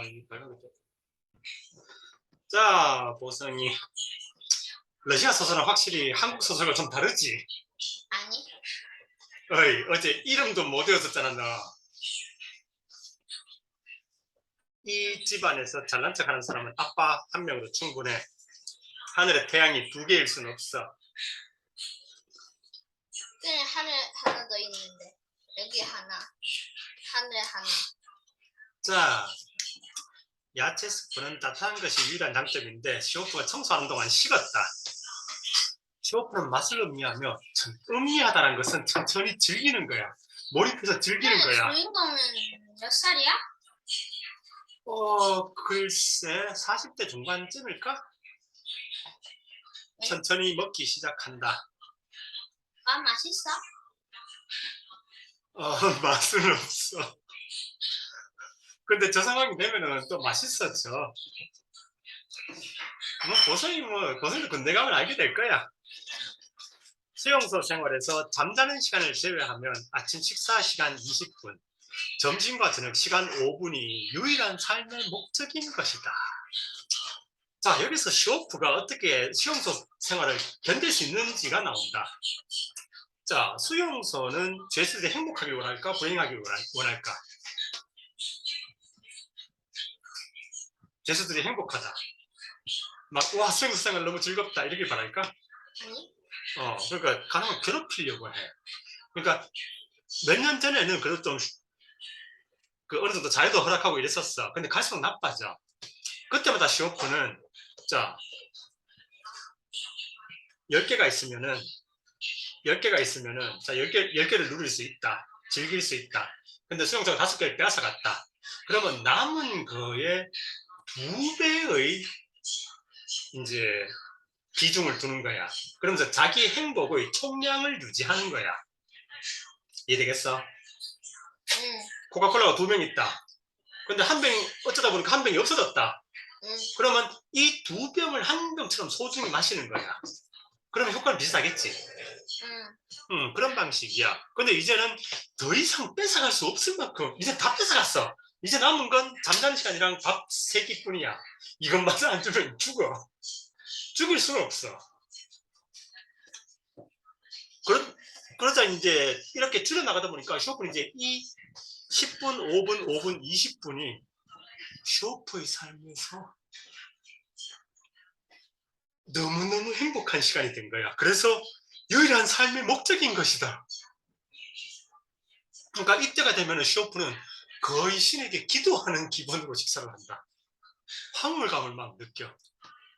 이거 빨간색이다. 자, 보성이. 러시아 소설은 확실히 한국 소설과 좀 다르지? 아니. 어이, 어제 이름도 못 외웠었잖아, 너. 이 집안에서 잘난 척하는 사람은 아빠 한 명으로 충분해. 하늘에 태양이 두 개일 수는 없어. 그냥 하늘 하나 더 있는데 여기 하나, 하늘에 하나. 자, 야채 스프는 따뜻한 것이 유일한 장점인데 시오프가 청소하는 동안 식었다. 시오프는 맛을 음미하며 음미하다는 것은 천천히 즐기는 거야. 몰입해서 즐기는 거야. 주인공은 몇 살이야? 글쎄 40대 중반쯤일까? 네? 천천히 먹기 시작한다. 아, 맛있어? 맛은 없어. 근데 저 상황이 되면은 또 맛있었죠. 보성이도 군대감을 알게 될 거야. 수용소 생활에서 잠자는 시간을 제외하면 아침 식사 시간 20분, 점심과 저녁 시간 5분이 유일한 삶의 목적인 것이다. 자, 여기서 시오프가 어떻게 수용소 생활을 견딜 수 있는지가 나온다. 자, 수용소는 죄수들이 행복하길 원할까, 불행하길 원할까? 죄수들이 행복하다. 막, 와, 수용소 생활 너무 즐겁다, 이러길 바랄까? 아니. 그러니까 가능하면 괴롭히려고 해. 그러니까 몇 년 전에는 그래도 좀 어느 정도 자유도 허락하고 이랬었어. 근데 갈수록 나빠져. 그때마다 시오프는 자 10개가 있으면은 자 10개를 누릴 수 있다. 즐길 수 있다. 근데 수용소가 5개를 빼앗아 갔다. 그러면 남은 거에 2배의 이제 비중을 두는 거야. 그러면서 자기 행복의 총량을 유지하는 거야. 이해되겠어? 응. 코카콜라가 2병 있다. 근데 한 병이 어쩌다 보니까 한 병이 없어졌다. 응. 그러면 이 2병을 한 병처럼 소중히 마시는 거야. 그러면 효과는 비슷하겠지. 응. 그런 방식이야. 근데 이제는 더 이상 뺏어갈 수 없을 만큼 이제 다 뺏어갔어. 이제 남은 건 잠자는 시간이랑 밥 3끼뿐이야. 이것마저 안 주면 죽어. 죽을 수는 없어. 그러자 이제 이렇게 줄여나가다 보니까 쇼프는 이제 이 10분, 5분, 5분, 20분이 쇼프의 삶에서 너무너무 행복한 시간이 된 거야. 그래서 유일한 삶의 목적인 것이다. 그러니까 이때가 되면 쇼프는 거의 신에게 기도하는 기분으로 식사를 한다. 황홀감을 막 느껴.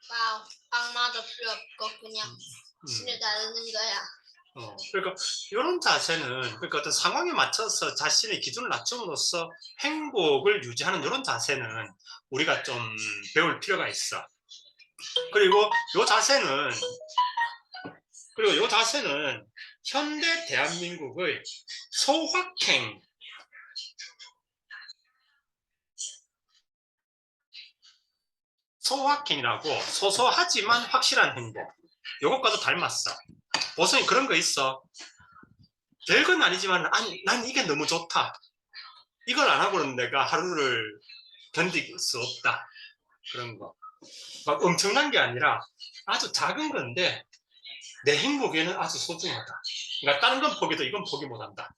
와우, 악마도 필요 없고 그냥 신을 따르는 거야. 그러니까 이런 자세는 그러니까 어떤 상황에 맞춰서 자신의 기준을 낮춤으로써 행복을 유지하는 이런 자세는 우리가 좀 배울 필요가 있어. 그리고 이 자세는 현대 대한민국의 소확행이라고 소소하지만 확실한 행복. 이것과도 닮았어. 보성이 그런 거 있어. 별건 아니지만 난 이게 너무 좋다. 이걸 안 하고는 내가 하루를 견딜 수 없다. 그런 거. 막 엄청난 게 아니라 아주 작은 건데 내 행복에는 아주 소중하다. 그러니까 다른 건 포기도 이건 포기 못한다.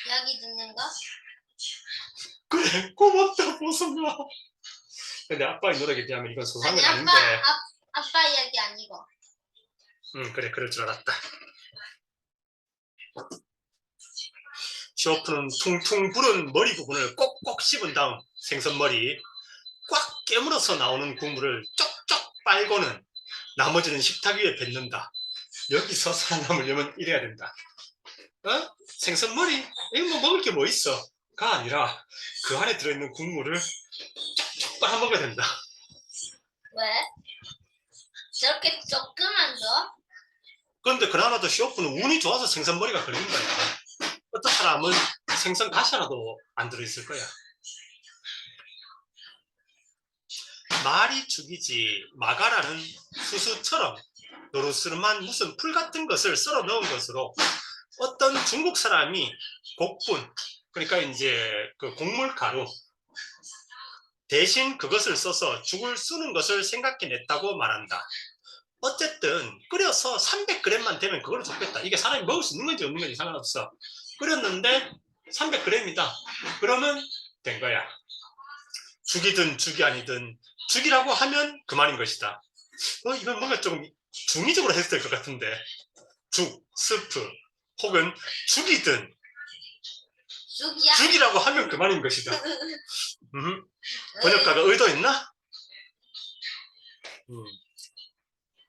이야기 듣는 거? 그래, 고맙다 보성아. 근데 아빠의 노력에 비하면 이건 소소한 건 아닌데. 아빠 이야기 아니고. 그래, 그럴 줄 알았다. 쇼프는 퉁퉁 부른 머리 부분을 꼭꼭 씹은 다음 생선머리 꽉 깨물어서 나오는 국물을 쪽쪽 빨고는 나머지는 식탁 위에 뱉는다. 여기서 살아남으려면 이래야 된다. 생선머리? 이거 뭐 먹을 게 뭐 있어? 가 아니라 그 안에 들어있는 국물을 쪽쪽 빨아먹어야 된다. 왜? 저렇게 조그만 거? 그런데 그나마도 쇼프는 운이 좋아서 생선머리가 걸린 거야. 어떤 사람은 생선 가시라도 안 들어있을 거야. 말이 죽이지 마가라는 수수처럼 노르스름한 무슨 풀 같은 것을 썰어 넣은 것으로 어떤 중국 사람이 곡분, 그러니까 이제 그 곡물 가루, 대신 그것을 써서 죽을 쓰는 것을 생각해냈다고 말한다. 어쨌든 끓여서 300g만 되면 그걸로 좋겠다. 이게 사람이 먹을 수 있는 건지 없는 건지 상관없어. 끓였는데 300g이다. 그러면 된 거야. 죽이든 죽이 아니든 죽이라고 하면 그만인 것이다. 이건 뭔가 조금 중의적으로 해도 될 것 같은데. 죽, 스프 혹은 죽이든 죽이야. 죽이라고 하면 그만인 것이다. 번역가가 의도했나?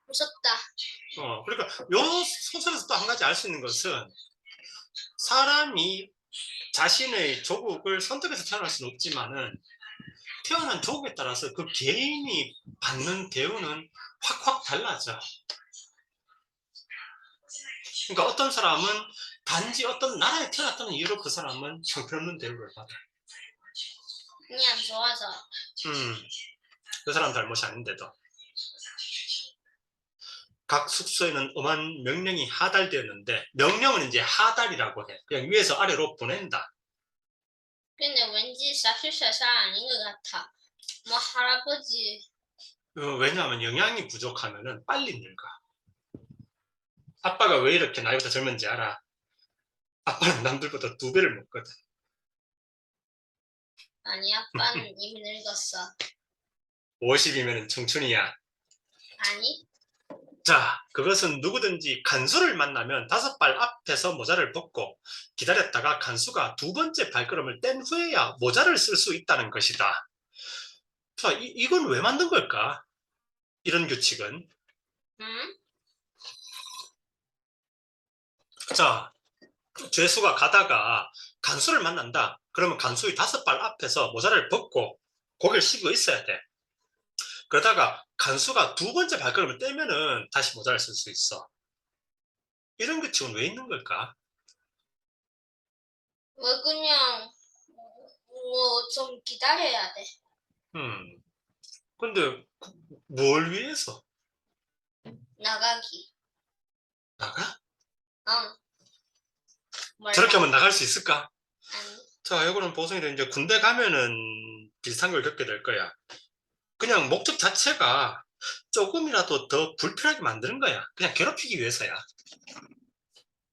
무섭다. 그러니까 요 소설에서 또 한 가지 알 수 있는 것은 사람이 자신의 조국을 선택해서 태어날 수는 없지만은 태어난 조국에 따라서 그 개인이 받는 대우는 확확 달라져. 그러니까 어떤 사람은 단지 어떤 나라에 태어났다는 이유로 그 사람은 형편없는 대우를 받아. 그냥 좋아서. 그 사람 잘못이 아닌데도. 각 숙소에는 엄한 명령이 하달되었는데 명령은 이제 하달이라고 해. 그냥 위에서 아래로 보낸다. 근데 왠지 사실상 아닌 것 같아. 뭐 할아버지. 왜냐하면 영양이 부족하면은 빨리 늙어. 아빠가 왜 이렇게 나이보다 젊은지 알아? 아빠는 남들보다 2배를 먹거든. 아니, 아빠는 이미 늙었어. 50이면 청춘이야. 아니? 자, 그것은 누구든지 간수를 만나면 5발 앞에서 모자를 벗고 기다렸다가 간수가 2번째 발걸음을 뗀 후에야 모자를 쓸 수 있다는 것이다. 자, 이건 왜 만든 걸까? 이런 규칙은. 자, 죄수가 가다가 간수를 만난다. 그러면 간수의 5발 앞에서 모자를 벗고 고개를 숙이고 있어야 돼. 그러다가 간수가 2번째 발걸음을 떼면은 다시 모자를 쓸 수 있어. 이런 규칙은 왜 있는 걸까? 왜 그냥 뭐 좀 기다려야 돼. 근데 뭘 위해서? 나가기. 나가? 몰라. 저렇게 하면 나갈 수 있을까? 아니. 자, 이거는 보성이들 이제 군대 가면은 비슷한 걸 겪게 될 거야. 그냥 목적 자체가 조금이라도 더 불편하게 만드는 거야. 그냥 괴롭히기 위해서야.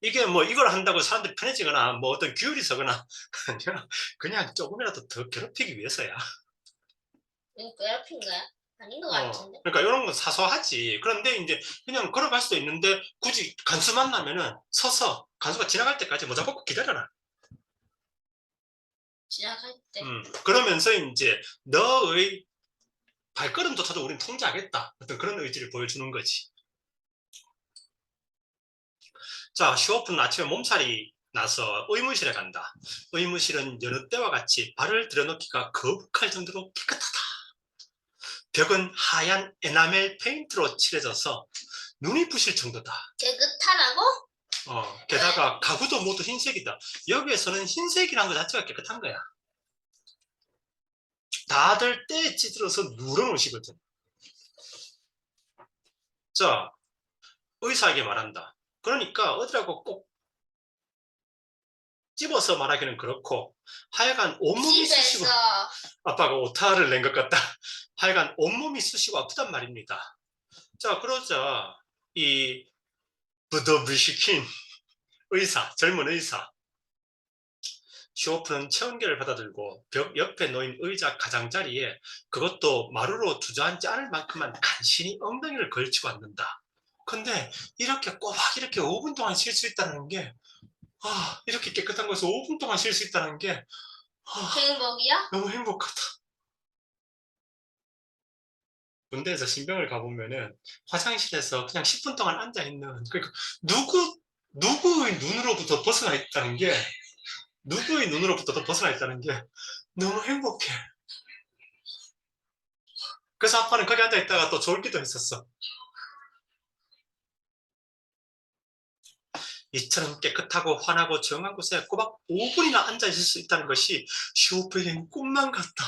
이게 뭐 이걸 한다고 사람들이 편해지거나 뭐 어떤 규율이 서거나 그냥 조금이라도 더 괴롭히기 위해서야. 이거 괴롭힌 거야? 아닌 것 같은데. 그러니까 이런 건 사소하지. 그런데 이제 그냥 걸어갈 수도 있는데 굳이 간수 만나면은 서서 간수가 지나갈 때까지 모자 벗고 기다려라. 지나갈 때. 그러면서 이제 너의 발걸음조차도 우린 통제하겠다. 어떤 그런 의지를 보여주는 거지. 자, 슈오프는 아침에 몸살이 나서 의무실에 간다. 의무실은 여느 때와 같이 발을 들여놓기가 거북할 정도로 깨끗하다. 벽은 하얀 에나멜 페인트로 칠해져서 눈이 부실 정도다. 깨끗하라고? 게다가 가구도 모두 흰색이다. 여기에서는 흰색이라는 것 자체가 깨끗한 거야. 다들 때에 찌들어서 누런 옷이거든. 자, 의사에게 말한다. 그러니까 어디라고 꼭 집어서 말하기는 그렇고 하여간 온몸이 쑤시고 집에서. 아빠가 오타를 낸 것 같다. 하여간 온몸이 쑤시고 아프단 말입니다. 자, 그러자 이 부더브시킨 의사, 젊은 의사 슈오프는 체온계를 받아들고 벽 옆에 놓인 의자 가장자리에 그것도 마루로 주저앉지 않을 만큼만 간신히 엉덩이를 걸치고 앉는다. 근데 이렇게 꼬박 이렇게 5분 동안 쉴 수 있다는 게 이렇게 깨끗한 곳에서 5분 동안 쉴 수 있다는 게 행복이야? 너무 행복하다. 군대에서 신병을 가보면은 화장실에서 그냥 10분 동안 앉아있는 그러니까 누구의 눈으로부터 벗어나 있다는 게 누구의 눈으로부터 더 벗어나 있다는 게 너무 행복해. 그래서 아빠는 거기 앉아있다가 또 졸기도 했었어. 이처럼 깨끗하고 환하고 조용한 곳에 꼬박 5분이나 앉아있을 수 있다는 것이 슈오프에겐 꿈만 같다.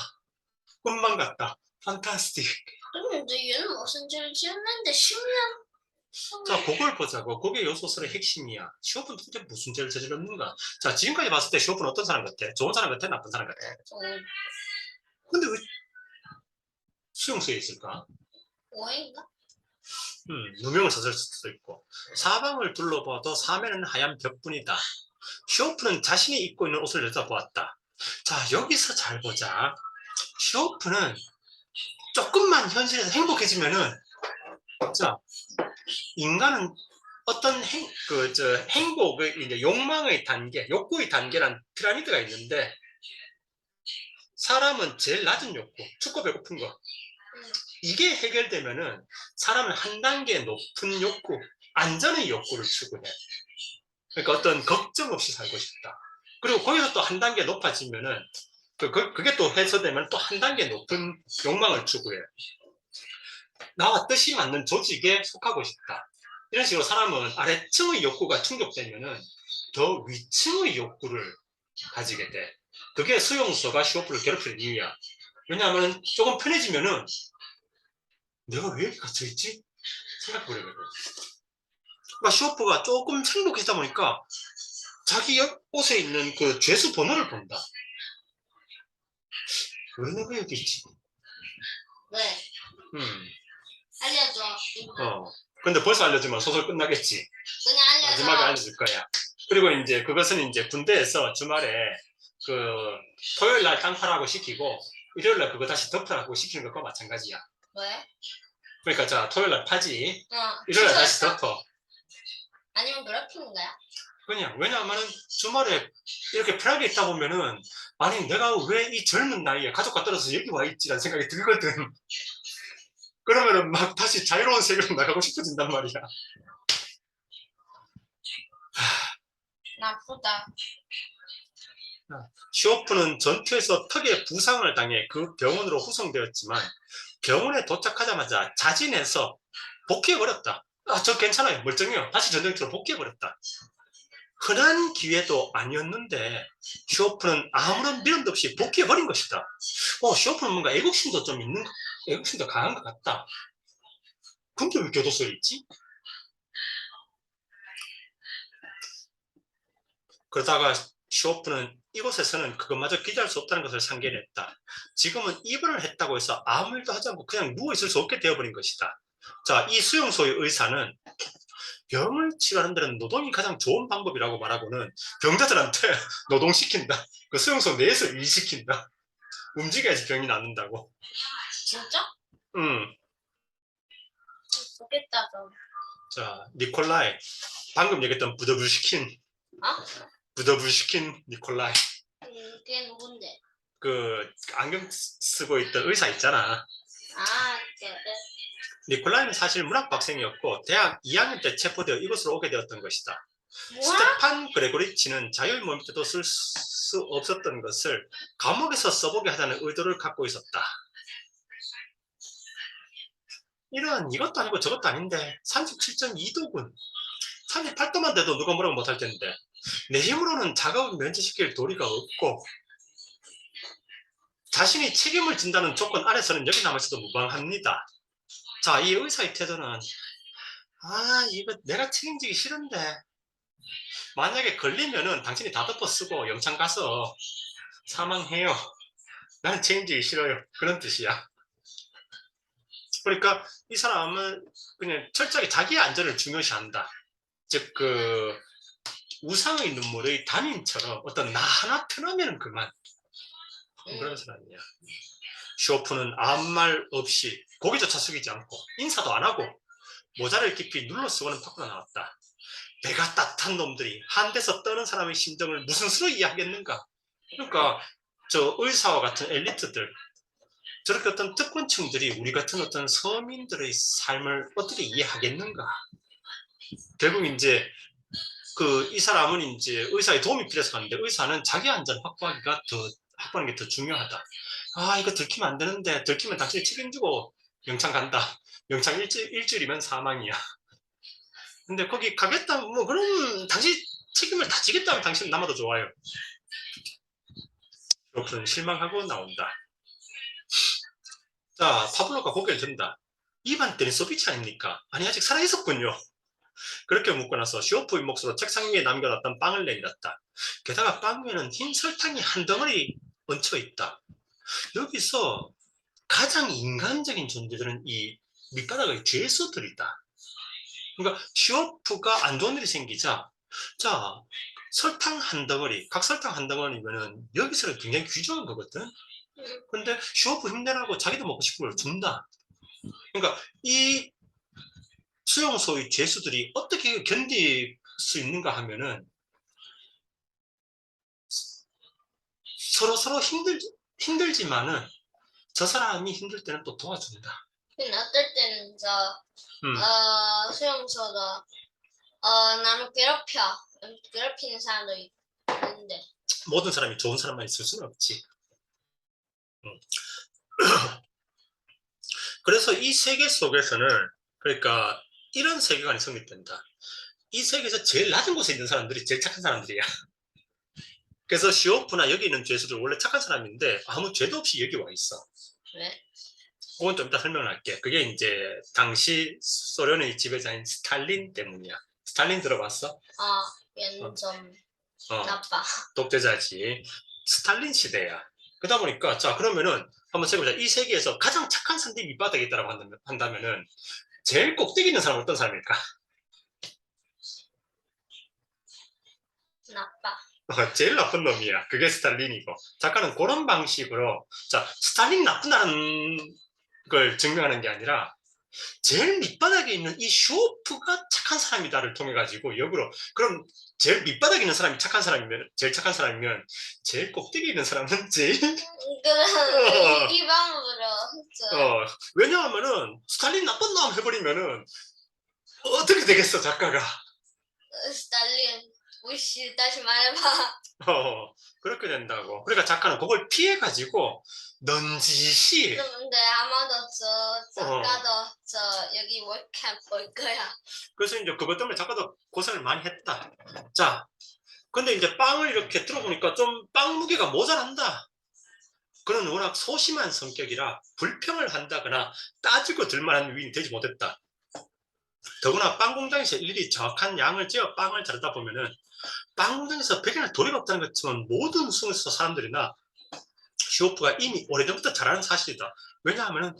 꿈만 같다. 판타스틱. 근데 얘는 무슨 죄를 지었는데 10년? 자, 그걸 보자고. 그게 요 소설의 핵심이야. 슈오프는 도대체 무슨 죄를 저질렀는가? 자, 지금까지 봤을 때 슈오프는 어떤 사람 같아? 좋은 사람 같아? 나쁜 사람 같아? 근데 왜 수용소에 있을까? 오해인가? 누명을 썼을 수도 있고. 사방을 둘러봐도 사면은 하얀 벽뿐이다. 쇼프는 자신이 입고 있는 옷을 내다보았다. 자, 여기서 잘 보자. 쇼프는 조금만 현실에서 행복해지면은, 자, 인간은 어떤 행복의, 이제 욕망의 단계, 욕구의 단계란 피라미드가 있는데, 사람은 제일 낮은 욕구, 춥고 배고픈 거. 이게 해결되면은 사람은 한 단계 높은 욕구, 안전의 욕구를 추구해. 그러니까 어떤 걱정 없이 살고 싶다. 그리고 거기서 또 한 단계 높아지면은, 그게 또 해소되면 또 한 단계 높은 욕망을 추구해. 나와 뜻이 맞는 조직에 속하고 싶다. 이런 식으로 사람은 아래층의 욕구가 충족되면은 더 위층의 욕구를 가지게 돼. 그게 수용소가 쇼프를 괴롭히는 이유야. 왜냐하면 조금 편해지면은 내가 왜 이렇게 갇혀있지? 생각해보게 되고. 그러니까 쇼프가 조금 행복해지다 보니까 자기 옷에 있는 그 죄수 번호를 본다. 왜 내가 여기 있지? 왜? 알려줘. 근데 벌써 알려주면 소설 끝나겠지. 그냥 알려줘. 마지막에 알려줄 거야. 그리고 이제 그것은 이제 군대에서 주말에 그 토요일 날 땅파라고 시키고 일요일 날 그거 다시 덮으라고 시키는 것과 마찬가지야. 왜? 그러니까 자 토요일 날 파지. 어. 일요일 날 다시 덮어. 아니면 괴롭히는 거야? 그냥 왜냐하면은 주말에 이렇게 편하게 있다 보면은 아니 내가 왜 이 젊은 나이에 가족과 떨어져서 여기 와 있지라는 생각이 들거든. 그러면은 막 다시 자유로운 세계로 나가고 싶어진단 말이야. 나쁘다. 슈오프는 전투에서 턱에 부상을 당해 그 병원으로 후송되었지만 병원에 도착하자마자 자진해서 복귀해버렸다. 아, 저 괜찮아요. 멀쩡해요. 다시 전쟁터로 복귀해버렸다. 흔한 기회도 아니었는데 슈오프는 아무런 미련도 없이 복귀해버린 것이다. 슈오프는 뭔가 애국심도 좀 있는, 애국심도 강한 것 같다. 근데 왜 교도소에 있지? 그러다가 슈오프는 이곳에서는 그것마저 기대할 수 없다는 것을 상기했다. 지금은 입원을 했다고 해서 아무 일도 하지 않고 그냥 누워있을 수 없게 되어버린 것이다. 자, 이 수용소의 의사는 병을 치료하는 데는 노동이 가장 좋은 방법이라고 말하고는 병자들한테 노동시킨다. 그 수용소 내에서 일시킨다. 움직여야지 병이 낫는다고. 진짜? 응. 좋겠다 좀. 자, 니콜라이. 방금 얘기했던 부더블시킨. 부더블시킨 니콜라이. 그게 누군데? 그 안경 쓰고 있던 의사 있잖아. 아, 그래. 니콜라이는 사실 문학박생이었고 대학 2학년 때 체포되어 이곳으로 오게 되었던 것이다. 뭐? 스테판 그레고리치는 자유의 몸일 때도 쓸 수 없었던 것을 감옥에서 써보게 하자는 의도를 갖고 있었다. 이런 이것도 아니고 저것도 아닌데 37.2도군 38도만 돼도 누가 뭐라고 못할 텐데 내 힘으로는 작업을 면제시킬 도리가 없고 자신이 책임을 진다는 조건 아래서는 여기 남아있어도 무방합니다. 자, 이 의사의 태도는 이거 내가 책임지기 싫은데 만약에 걸리면은 당신이 다 덮어 쓰고 영창 가서 사망해요. 나는 책임지기 싫어요. 그런 뜻이야. 그러니까 이 사람은 그냥 철저하게 자기의 안전을 중요시한다. 즉 그 우상의 눈물의 담임처럼 어떤 나 하나 편하면 그만 그런 사람이야. 쇼프는 아무 말 없이 고개조차 숙이지 않고 인사도 안 하고 모자를 깊이 눌러 쓰고는 밖으로 나왔다. 배가 따뜻한 놈들이 한데서 떠는 사람의 심정을 무슨 수로 이해하겠는가. 그러니까 저 의사와 같은 엘리트들 저렇게 어떤 특권층들이 우리 같은 어떤 서민들의 삶을 어떻게 이해하겠는가. 결국 이제 이 사람은 이제 의사의 도움이 필요해서 갔는데 의사는 자기 안전 확보하는 게 더 중요하다. 이거 들키면 안 되는데 들키면 당신이 책임지고 영창 간다. 영창 일주일이면 사망이야. 근데 거기 가겠다 뭐 그럼 당신 책임을 다 지겠다면 당신은 남아도 좋아요. 그렇군 실망하고 나온다. 자, 파블로가 고개를 든다. 이반 데니소비치 아닙니까? 아니 아직 살아있었군요. 그렇게 묻고 나서 쇼프의 몫으로 책상 위에 남겨놨던 빵을 내밀었다. 게다가 빵 위에는 흰 설탕이 한 덩어리 얹혀 있다. 여기서 가장 인간적인 존재들은 이 밑바닥의 죄수들이다. 그러니까 슈어프가 안 좋은 일이 생기자, 자, 설탕 한 덩어리, 각설탕 한 덩어리면은 여기서는 굉장히 귀중한 거거든. 근데 슈어프 힘내라고 자기도 먹고 싶은 걸 준다. 그러니까 이 수용소의 죄수들이 어떻게 견딜 수 있는가 하면은 서로 힘들지만은 저 사람이 힘들 때는 또 도와준다. 근데 어떨 때는 음, 수용소가 나를 괴롭히는 사람도 있는데. 모든 사람이 좋은 사람만 있을 수는 없지. 음. 그래서 이 세계 속에서는 그러니까 이런 세계관이 성립된다. 이 세계에서 제일 낮은 곳에 있는 사람들이 제일 착한 사람들이야. 그래서 시오프나 여기 있는 죄수들 원래 착한 사람인데 아무 죄도 없이 여기 와 있어. 왜? 그건 좀 이따 설명을 할게. 그게 이제 당시 소련의 지배자인 스탈린 때문이야. 스탈린 들어봤어? 얘는 좀 어, 나빠. 독재자지. 스탈린 시대야. 그러다 보니까 자 그러면은 한번 생각해보자. 이 세계에서 가장 착한 사람들이 밑바닥에 있다고 한다면은 제일 꼭대기 있는 사람은 어떤 사람일까? 나빠. 제일 나쁜 놈이야. 그게 스탈린이고. 작가는 그런 방식으로 자 스탈린 나쁘다는 걸 증명하는 게 아니라 제일 밑바닥에 있는 이 슈오프가 착한 사람이다를 통해 가지고 역으로 그럼 제일 밑바닥에 있는 사람이 착한 사람이면 제일 착한 사람이면 제일 꼭대기에 있는 사람은 제일 그럼 이 방법으로 왜냐하면은 스탈린 나쁜 놈 해버리면은 어떻게 되겠어 작가가. 스탈린 우씨 다시 말해봐. 그렇게 된다고. 그러니까 작가는 그걸 피해 가지고 넌지시 근데 아마도 작가도 여기 월캠 볼 거야. 그래서 이제 그것 때문에 작가도 고생을 많이 했다. 자, 근데 이제 빵을 이렇게 들어보니까 좀 빵 무게가 모자란다. 그는 워낙 소심한 성격이라 불평을 한다거나 따지고 들만한 위인이 되지 못했다. 더구나 빵 공장에서 일일이 정확한 양을 재어 빵을 자르다 보면은 빵 공장에서 백이나 도리가 없다는 것처럼 모든 수용소 사람들이나 슈오프가 이미 오래전부터 잘 아는 사실이다. 왜냐하면은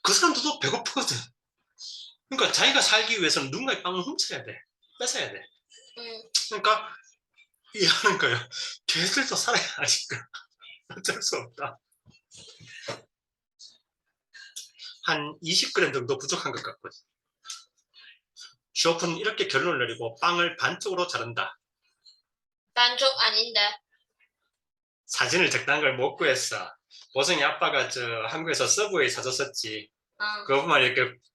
그 사람들도 배고프거든. 그러니까 자기가 살기 위해서는 누군가의 빵을 훔쳐야 돼. 뺏어야 돼. 그러니까 이해하는 거예요. 걔들도 살아야 하니까 어쩔 수 없다. 한 20g 정도 부족한 것 같거든. 슈오프는 이렇게 결론을 내리고 빵을 반쪽으로 자른다. 반쪽 아닌데. 사진을 적당한 걸 못 구했어. 보성이 아빠가 한국에서 서브웨이 사줬었지. 그거만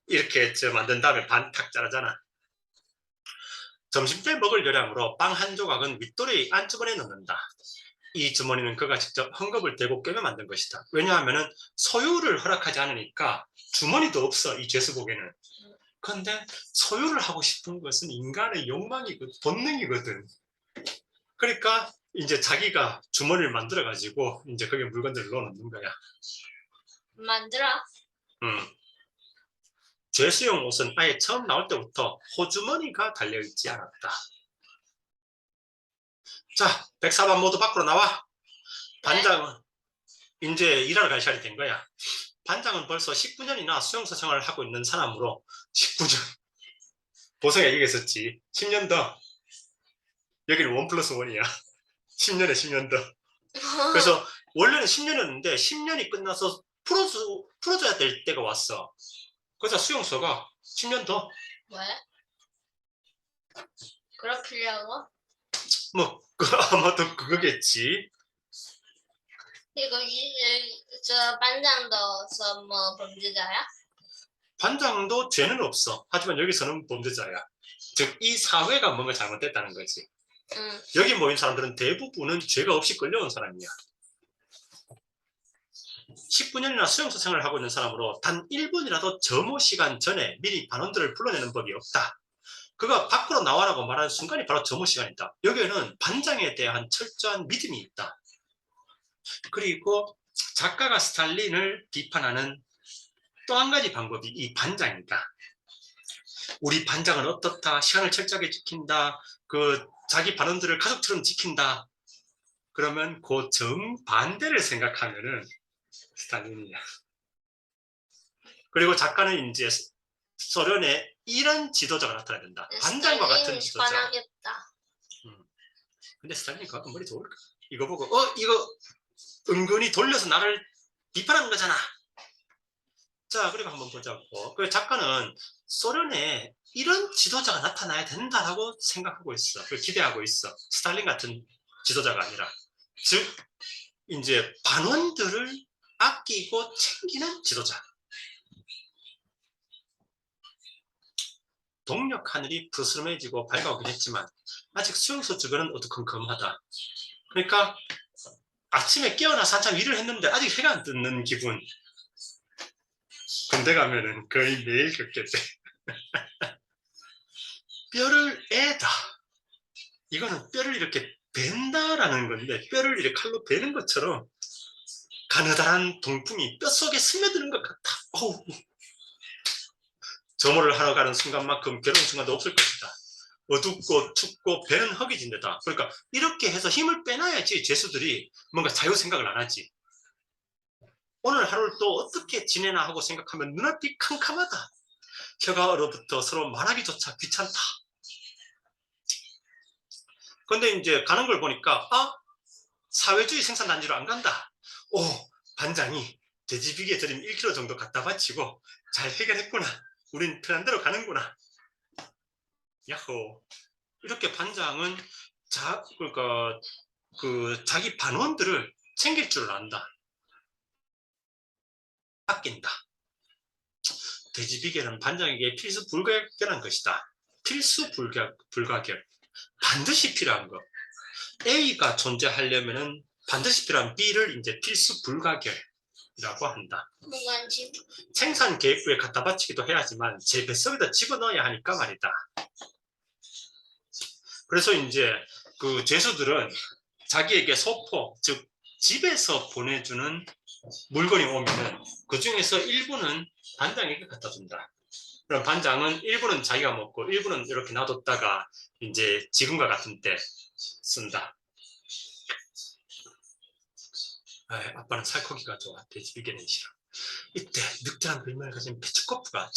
이렇게 만든 다음에 반탁 자르잖아. 점심때 먹을 요량으로 빵 한 조각은 윗도리 안주머니에 넣는다. 이 주머니는 그가 직접 헝겊을 대고 꿰며 만든 것이다. 왜냐하면 소유를 허락하지 않으니까 주머니도 없어, 이 죄수복에는. 그런데 소유를 하고 싶은 것은 인간의 욕망이고 본능이거든. 그러니까 이제 자기가 주머니를 만들어가지고 이제 거기에 물건들을 넣어놓는 거야. 만들어? 죄수용 옷은 아예 처음 나올 때부터 호주머니가 달려있지 않았다. 자, 백사반 모두 밖으로 나와. 반장은 이제 일하러 갈 시간이 된 거야. 반장은 벌써 19년이나 수용소 생활을 하고 있는 사람으로 19년. 보성이 얘기했었지. 10년 더. 여기는 1+1이야. 10년에 10년 더. 그래서 원래는 10년이었는데 10년이 끝나서 풀어줘야 될 때가 왔어. 그래서 수용소가 10년 더. 왜? 그렇게려고? 뭐 아마도 그거겠지. 이거 저 반장도 뭐 범죄자야? 반장도 죄는 없어. 하지만 여기서는 범죄자야. 즉 이 사회가 뭔가 잘못됐다는 거지. 여기 모인 사람들은 대부분은 죄가 없이 끌려온 사람이야. 19년이나 수용소 생활을 하고 있는 사람으로 단 1분이라도 점호 시간 전에 미리 반원들을 불러내는 법이 없다. 그가 밖으로 나와라고 말하는 순간이 바로 점호 시간이다. 여기에는 반장에 대한 철저한 믿음이 있다. 그리고 작가가 스탈린을 비판하는 또 한 가지 방법이 이 반장이다. 우리 반장은 어떻다, 시간을 철저하게 지킨다, 자기 반원들을 가족처럼 지킨다. 그러면 그 정반대를 생각하면은 스탈린이야. 그리고 작가는 이제 소련에 이런 지도자가 나타나야 된다. 반장과 같은 스탈린 지도자. 반하겠다. 근데 스탈린이 그만큼 머리 좋을까? 이거 보고 이거 은근히 돌려서 나를 비판하는 거잖아. 자, 그리고 한번 보자고. 그 작가는 소련에 이런 지도자가 나타나야 된다라고 생각하고 있어. 기대하고 있어. 스탈린 같은 지도자가 아니라. 즉, 이제 반원들을 아끼고 챙기는 지도자. 동력 하늘이 푸스름해지고 밝아오긴 했지만 아직 수용소 주변은 어두컴컴하다. 그러니까 아침에 깨어나서 한참 일을 했는데 아직 해가 안 뜨는 기분. 군대 가면은 거의 매일 겪겠대. 뼈를 애다. 이거는 뼈를 이렇게 벤다라는 건데 뼈를 이렇게 칼로 베는 것처럼 가느다란 동풍이 뼛속에 스며드는 것 같아. 어우. 점호를 하러 가는 순간만큼 괴로운 순간도 없을 것이다. 어둡고 춥고 배는 허기진데다. 그러니까 이렇게 해서 힘을 빼놔야지 죄수들이 뭔가 자유 생각을 안 하지. 오늘 하루를 또 어떻게 지내나 하고 생각하면 눈앞이 캄캄하다. 혀가 얼어붙어 서로 말하기조차 귀찮다. 근데 이제 가는 걸 보니까 사회주의 생산단지로 안 간다. 오, 반장이 돼지비계 드림 1kg 정도 갖다 바치고 잘 해결했구나. 우린 편한 대로 가는구나. 야호. 이렇게 반장은 그러니까 자기 반원들을 챙길 줄 안다. 아낀다. 돼지비계는 반장에게 필수 불가결한 것이다. 필수 불가결. 반드시 필요한 것. A가 존재하려면은 반드시 필요한 B를 이제 필수 불가결이라고 한다. 뭐간지? 생산 계획부에 갖다 바치기도 해야지만 제 뱃속에다 집어넣어야 하니까 말이다. 그래서 이제 그 죄수들은 자기에게 소포, 즉 집에서 보내주는 물건이 오면은 그 중에서 일부는 반장에게 갖다 준다. 그럼 반장은 일부는 자기가 먹고 일부는 이렇게 놔뒀다가 이제 지금과 같은 때 쓴다. 아빠는 살코기가 좋아. 돼지비계는 싫어. 이때 늑대한 별명을 가진 페츠코프가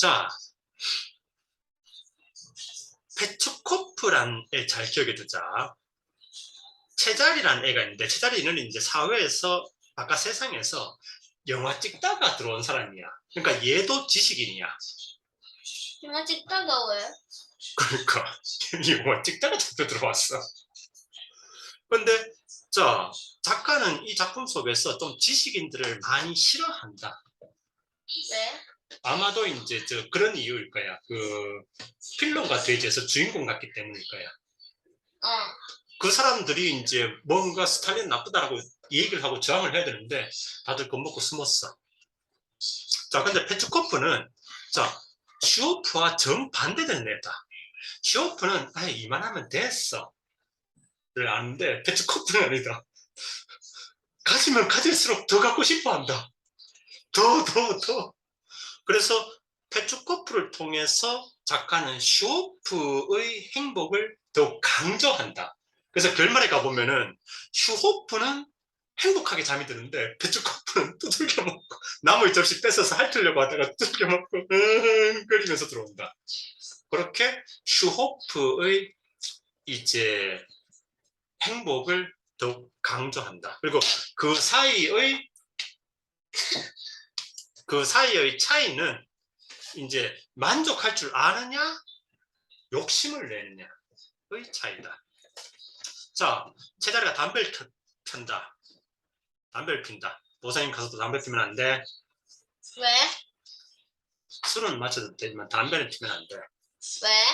페츠코프란 애 잘 기억해 두자. 채자리란 애가 있는데 채자리는 이제 사회에서 아까 세상에서 영화 찍다가 들어온 사람이야. 그러니까 얘도 지식인이야. 영화 찍다가 왜? 그러니까 영화 찍다가 잡혀 들어왔어. 근데 작가는 이 작품 속에서 좀 지식인들을 많이 싫어한다. 왜? 아마도 이제 그런 이유일 거야. 필론과 돼지에서 주인공 같기 때문일 거야. 그 사람들이 이제 뭔가 스탈린 나쁘다라고 얘기를 하고 저항을 해야 되는데 다들 겁먹고 숨었어. 자, 근데 페츠코프는 슈오프와 정반대되는 애다. 슈오프는 이만하면 됐어 를 아는데 페츠코프는 아니다. 가지면 가질수록 더 갖고 싶어 한다. 더. 그래서 페츠코프를 통해서 작가는 슈오프의 행복을 더 강조한다. 그래서 결말에 가보면은 슈호프는 행복하게 잠이 드는데 페츠코프는 두들겨 먹고 나무 접시 뺏어서 핥으려고 하다가 두들겨 먹고 끓이면서 들어온다. 그렇게 슈호프의 이제 행복을 더욱 강조한다. 그리고 그 사이의 차이는 이제 만족할 줄 아느냐, 욕심을 내느냐의 차이다. 자, 채자리가 담배를 편다. 담배를 핀다. 보사님 가서도 담배 피면 안 돼. 왜? 술은 마셔도 되지만 담배는 피면 안 돼. 왜?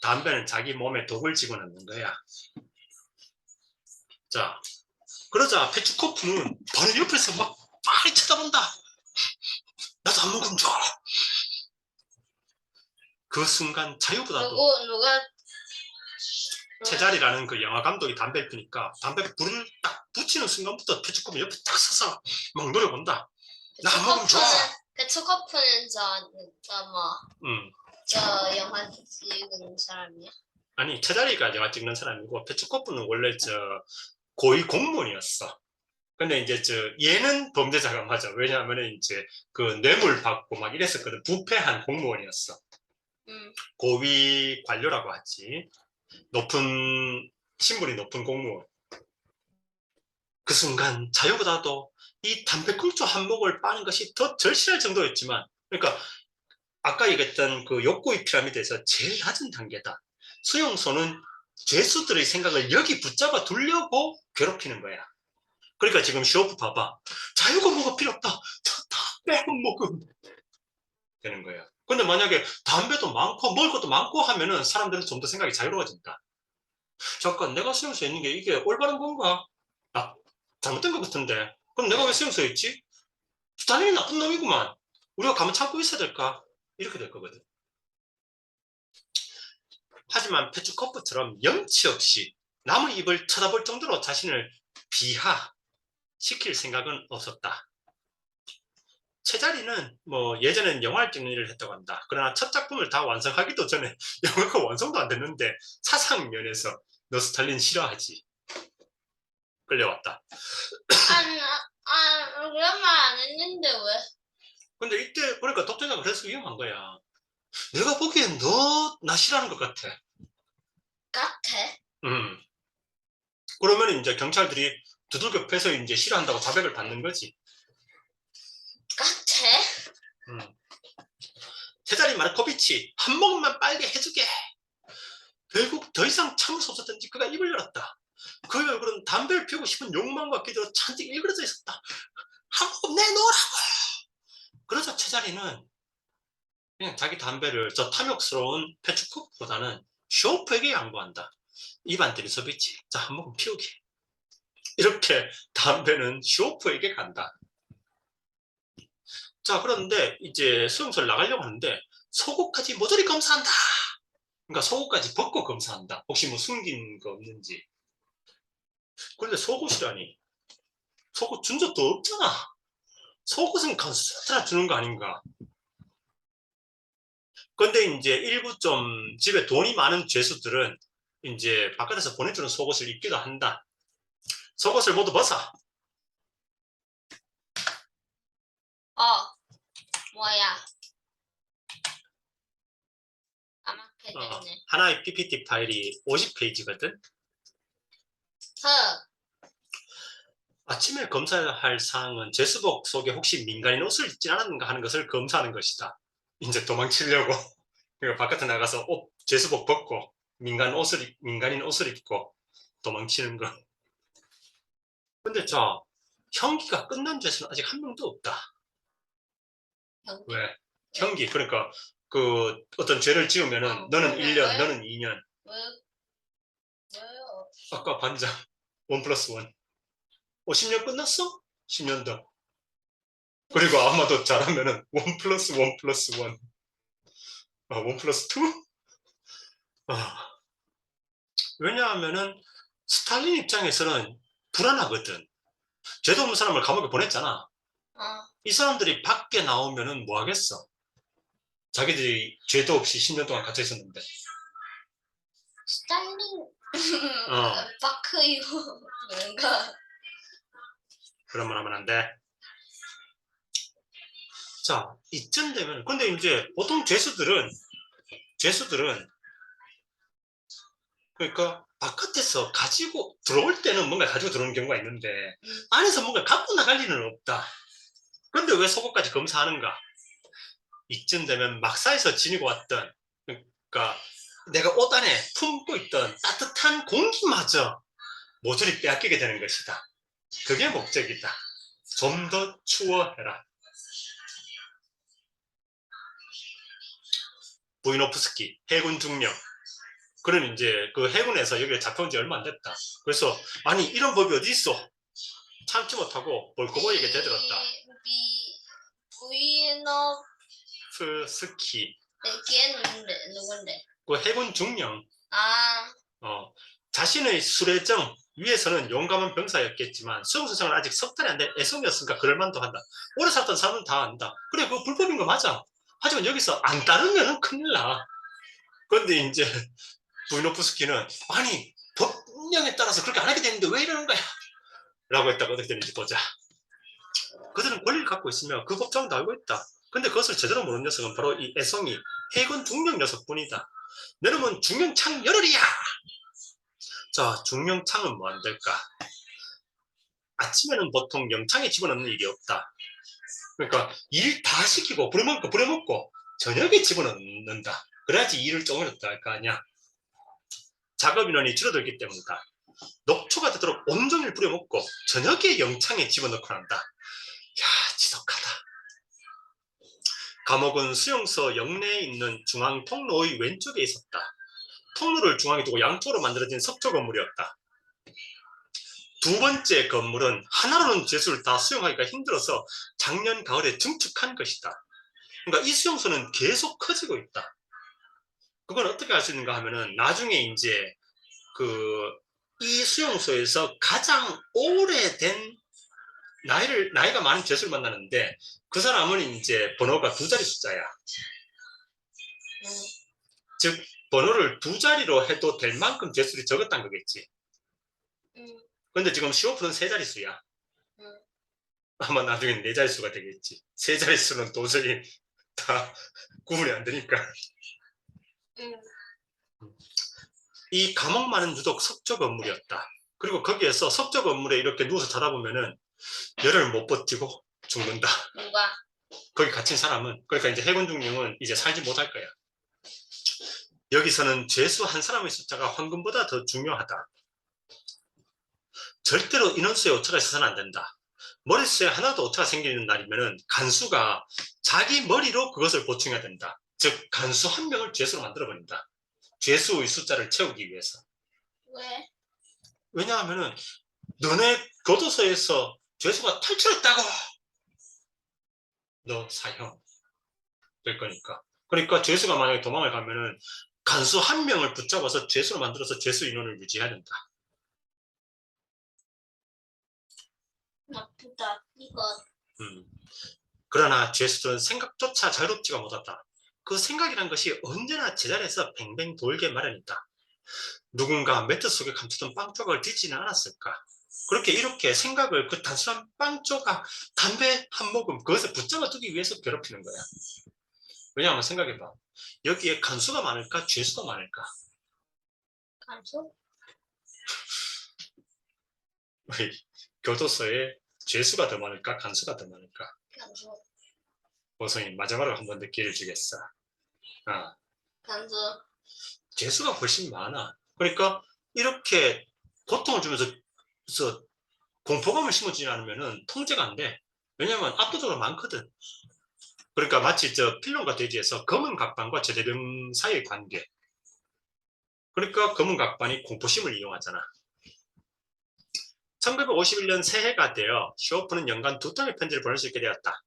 담배는 자기 몸에 독을 집어넣는 거야. 자, 그러자 페츠코프는 바로 옆에서 막 많이 쳐다본다. 나도 한 모금 줘. 그 순간 자유보다도 누가 채자리라는 그 영화 감독이 담배를 피니까 담배 불을 딱 붙이는 순간부터 페츠코프 옆에 딱 서서 막 노려본다. 나 한 모금 줘. 페츠코프는 응. 영화 찍은 사람이야? 아니, 채자리가 영화 찍는 사람이고 페츠코프는 원래 고위 공무원이었어. 근데 이제 얘는 범죄자가 맞아. 왜냐하면 이제 그 뇌물 받고 막 이랬었거든. 부패한 공무원이었어. 음. 고위 관료라고 하지. 신분이 높은 공무원. 그 순간 자유보다도 이 담배꽁초 한 목을 빠는 것이 더 절실할 정도였지만, 그러니까 아까 얘기했던 그 욕구의 피라미드에서 제일 낮은 단계다. 수용소는 죄수들의 생각을 여기 붙잡아 두려고 괴롭히는 거야. 그러니까 지금 쇼프 봐봐. 자유가 뭐가 필요 없다. 저 담배 한 모금 되는 거야. 근데 만약에 담배도 많고 먹을 것도 많고 하면은 사람들은 좀 더 생각이 자유로워진다. 잠깐 내가 수용소에 있는 게 이게 올바른 건가? 아, 잘못된 것 같은데. 그럼 내가 왜 수용소에 있지? 스탈린이 나쁜 놈이구만. 우리가 가면 참고 있어야 될까? 이렇게 될 거거든. 하지만 페츠코프처럼 염치 없이 남의 입을 쳐다볼 정도로 자신을 비하시킬 생각은 없었다. 최자리는 뭐 예전엔 영화를 찍는 일을 했다고 한다. 그러나 첫 작품을 다 완성하기도 전에 영화가 완성도 안 됐는데 사상 면에서 너 스탈린 싫어하지. 끌려왔다. 그런 말 안 했는데 왜? 근데 이때 보니까 독재자가 그래서 위험한 거야. 내가 보기엔 너 나 싫어하는 것 같아. 같아? 음. 그러면 이제 경찰들이 두들겨 패서 이제 싫어한다고 자백을 받는 거지. 같아? 음. 세자리 마르코비치 한 모금만 빨리 해주게. 결국 더 이상 참을 수 없었던지 그가 입을 열었다. 그 얼굴은 담배를 피우고 싶은 욕망과 기대로 잔뜩 일그러져 있었다. 한 모금 내놓으라고. 그러자 최자리는 그냥 자기 담배를 저 탐욕스러운 페츠코프보다는 쇼프에게 양보한다. 이반 데미소비치, 자, 한 모금 피우게. 이렇게 담배는 쇼프에게 간다. 자, 그런데 이제 수용소를 나가려고 하는데 속옷까지 모조리 검사한다. 그러니까 속옷까지 벗고 검사한다. 혹시 뭐 숨긴 거 없는지. 그런데 속옷이라니. 속옷 준 적도 없잖아. 속옷은 컨센트라 주는 거 아닌가. 근데 이제 일부 좀 집에 돈이 많은 죄수들은 이제 바깥에서 보내주는 속옷을 입기도 한다. 속옷을 모두 벗어. 뭐야? 까맣게 됐네. 하나의 PPT 파일이 50페이지거든. 아침에 검사할 사항은 죄수복 속에 혹시 민간인 옷을 입지 않았는가 하는 것을 검사하는 것이다. 이제 도망치려고 바깥에 나가서 죄수복 벗고 민간인 옷을 입고 도망치는 거. 근데 형기가 끝난 죄수는 아직 한 명도 없다. 왜? 형기 그러니까 그 어떤 죄를 지으면은 너는 1년, 왜? 너는 2년. 왜요? 아까 반장 1+1. 10년 끝났어? 10년 더. 그리고 아마도 잘하면은 1+1+1. 1+2? 왜냐하면은 스탈린 입장에서는 불안하거든. 죄도 없는 사람을 감옥에 보냈잖아. 이 사람들이 밖에 나오면은 뭐 하겠어? 자기들이 죄도 없이 10년 동안 갇혀 있었는데. 스타일링 바크유 뭔가 그런 말 하면 안 돼. 자, 이쯤 되면 근데 이제 보통 죄수들은 그러니까 바깥에서 가지고 들어올 때는 뭔가 가지고 들어오는 경우가 있는데 안에서 뭔가 갖고 나갈 일은 없다. 그런데 왜 속옷까지 검사하는가? 이쯤 되면 막사에서 지니고 왔던 그러니까 내가 옷 안에 품고 있던 따뜻한 공기마저 모조리 빼앗기게 되는 것이다. 그게 목적이다. 좀 더 추워해라. 부이노프스키 해군 중령. 그는 이제 그 해군에서 여기에 잡혀온 지 얼마 안 됐다. 그래서 아니 이런 법이 어디 있어? 참지 못하고 볼코보이에게 대들었다. 부이노프스키. 걔는 누군데? 그 해군 중령. 아, 자신의 수레정 위에서는 용감한 병사였겠지만 수용소생은 아직 석 달이 안 된 애송이었으니까 그럴만도 한다. 오래 살던 사람은 다 안다. 그래 그거 불법인 거 맞아. 하지만 여기서 안 따르면 큰일 나. 그런데 이제 부이노프스키는 아니 법령에 따라서 그렇게 안 하게 되는데 왜 이러는 거야? 라고 했다가 어떻게 되는지 보자. 그들은 권리를 갖고 있으며 그 법정도 알고 있다. 근데 그것을 제대로 모르는 녀석은 바로 이 애송이 해군 중령 녀석뿐이다. 내 놈은 중령창 열혈이야. 자, 중령창은 뭐 안 될까? 아침에는 보통 영창에 집어넣는 일이 없다. 그러니까 일 다 시키고 부려먹고 저녁에 집어넣는다. 그래야지 일을 조금이라도 할 거 아니야. 작업 인원이 줄어들기 때문이다. 녹초가 되도록 온종일 부려먹고 저녁에 영창에 집어넣고 난다. 야, 지독하다. 감옥은 수용소 영내에 있는 중앙 통로의 왼쪽에 있었다. 통로를 중앙에 두고 양쪽으로 만들어진 석조 건물이었다. 두 번째 건물은 하나로는 죄수를 다 수용하기가 힘들어서 작년 가을에 증축한 것이다. 그러니까 이 수용소는 계속 커지고 있다. 그걸 어떻게 할 수 있는가 하면은 나중에 이제 이 수용소에서 가장 오래된 나이가 많은 죄수를 만나는데 그 사람은 이제 번호가 2자리 숫자야. 즉 번호를 2자리로 해도 될 만큼 죄수들이 적었다는 거겠지. 근데 지금 시오프는 3자릿수야. 아마 나중엔 4자릿수가 되겠지. 3자릿수는 도저히 다 구분이 안 되니까. 이 감옥만은 유독 석조 건물이었다. 그리고 거기에서 석조 건물에 이렇게 누워서 자다 보면은 열을 못 버티고 죽는다. 누가? 거기 갇힌 사람은. 그러니까 이제 해군 중령은 이제 살지 못할 거야. 여기서는 죄수 한 사람의 숫자가 황금보다 더 중요하다. 절대로 인원수에 오차가 있어서는 안 된다. 머릿수에 하나도 오차가 생기는 날이면은 간수가 자기 머리로 그것을 보충해야 된다. 즉 간수 한 명을 죄수로 만들어버린다. 죄수의 숫자를 채우기 위해서. 왜? 왜냐하면은 너네 교도소에서 죄수가 탈출했다고 너 사형 될 거니까. 그러니까 죄수가 만약에 도망을 가면은 간수 한 명을 붙잡아서 죄수로 만들어서 죄수 인원을 유지해야 된다. 나쁘다. 이거. 그러나 죄수들은 생각조차 자유롭지가 못하다. 그 생각이란 것이 언제나 제자리에서 뱅뱅 돌게 마련이다. 누군가 매트 속에 감추던 빵 조각을 뒤지는 않았을까? 그렇게 이렇게 생각을 그 단순한 빵 조각, 담배 한 모금 그것을 붙잡아 두기 위해서 괴롭히는 거야. 왜냐하면 생각해봐. 여기에 간수가 많을까? 죄수가 많을까? 간수? 교도소에 죄수가 더 많을까? 간수가 더 많을까? 간수. 보성이 마지막으로 한 번 더 기회를 주겠어. 간수. 죄수가 훨씬 많아. 그러니까 이렇게 고통을 주면서 공포감을 심어주지 않으면 통제가 안 돼. 왜냐하면 압도적으로 많거든. 그러니까 마치 필론과 돼지에서 검은 각반과 제대병 사이의 관계. 그러니까 검은 각반이 공포심을 이용하잖아. 1951년 새해가 되어 쇼프는 연간 2통의 편지를 보낼 수 있게 되었다.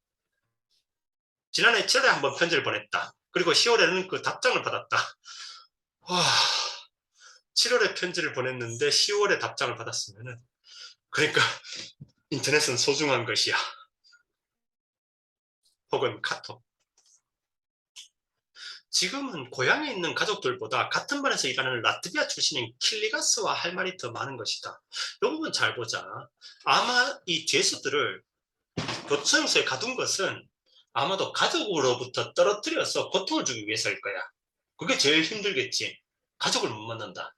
지난해 7월에 한번 편지를 보냈다. 그리고 10월에는 그 답장을 받았다. 와, 7월에 편지를 보냈는데 10월에 답장을 받았으면은 그러니까 인터넷은 소중한 것이야. 혹은 카톡. 지금은 고향에 있는 가족들보다 같은 반에서 일하는 라트비아 출신인 킬리가스와 할 말이 더 많은 것이다. 이 부분 잘 보자. 아마 이 죄수들을 교수용소에 가둔 것은 아마도 가족으로부터 떨어뜨려서 고통을 주기 위해서일 거야. 그게 제일 힘들겠지. 가족을 못 만난다.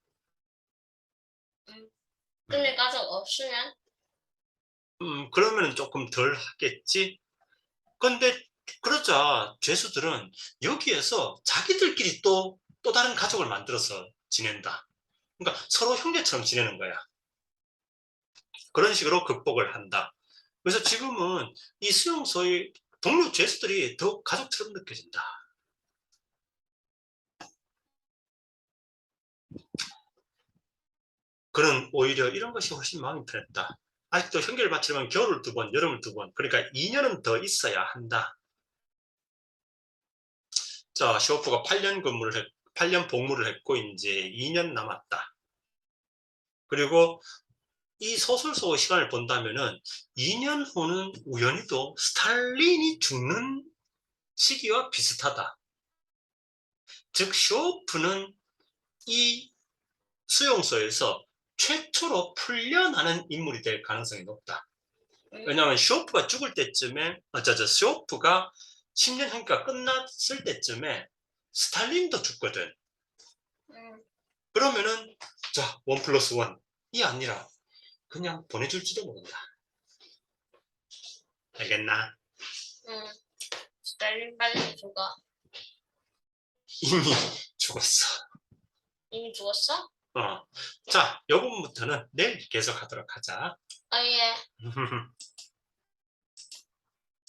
근데 가족 없으면? 그러면 조금 덜 하겠지. 근데 그러자 죄수들은 여기에서 자기들끼리 또 다른 가족을 만들어서 지낸다. 그러니까 서로 형제처럼 지내는 거야. 그런 식으로 극복을 한다. 그래서 지금은 이 수용소의 동료 죄수들이 더욱 가족처럼 느껴진다. 그는 오히려 이런 것이 훨씬 마음이 편했다. 아직도 형계를 바치려면 겨울을 2번, 여름을 2번, 그러니까 2년은 더 있어야 한다. 자, 쇼프가 8년 복무를 했고 이제 2년 남았다. 그리고 이 소설소 시간을 본다면은 2년 후는 우연히도 스탈린이 죽는 시기와 비슷하다. 즉 쇼프는 이 수용소에서 최초로 풀려나는 인물이 될 가능성이 높다. 음. 왜냐하면 쇼프가 죽을 때쯤에, 쇼프가 10년 형기가 끝났을 때쯤에 스탈린도 죽거든. 음. 그러면은, 자, 1+1이 아니라 그냥 보내줄지도 모른다. 알겠나? 스탈린 빨리 죽어. 이미 죽었어. 이미 죽었어? 자, 요 부분부터는 내일 계속하도록 하자. 아, 예.